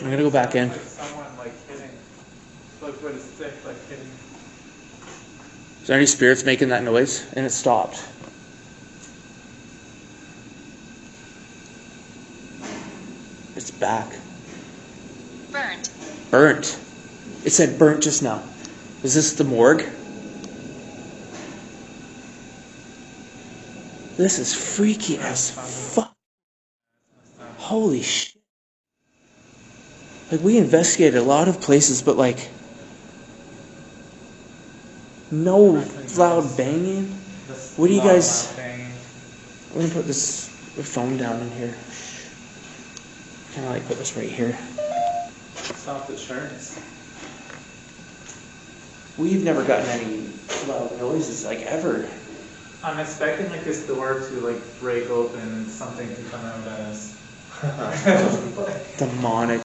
I'm gonna go back in. Like someone like hitting, like with a stick, like hitting. Is there any spirits making that noise? And it stopped. It's back. Burnt. Burnt. It said burnt just now. Is this the morgue? This is freaky as fuck. Holy shit. Like, we investigated a lot of places, but like, no loud banging. What do you guys... I'm gonna put this phone down in here. Kind of like put this right here. Stop the insurance. We've never gotten any loud noises, like, ever. I'm expecting like this door to like break open and something to come out as Demonic.